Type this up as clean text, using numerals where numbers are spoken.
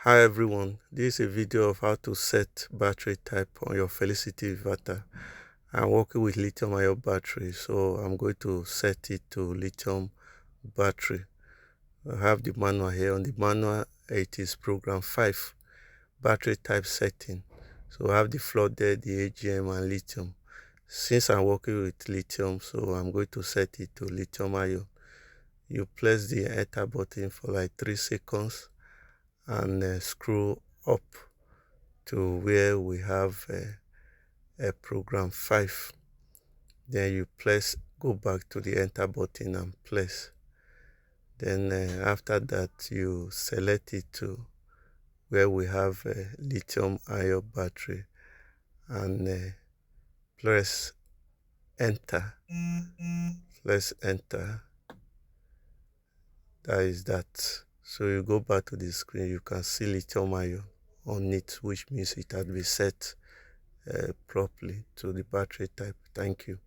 Hi everyone, this is a video of how to set battery type on your Felicity inverter. I'm working with lithium-ion battery, so I'm going to set it to lithium battery. I have the manual here. On the manual, it is program 5, battery type setting. So I have the flooded, the AGM and lithium. Since I'm working with lithium, so I'm going to set it to lithium-ion. You press the enter button for like 3 seconds and scroll up to where we have a program 5. Then you go back to the enter button and place. Then after that, you select it to where we have a lithium-ion battery and press enter. Press enter. That is that. So you go back to the screen, you can see lithium-ion on it, which means it had been set properly to the battery type. Thank you.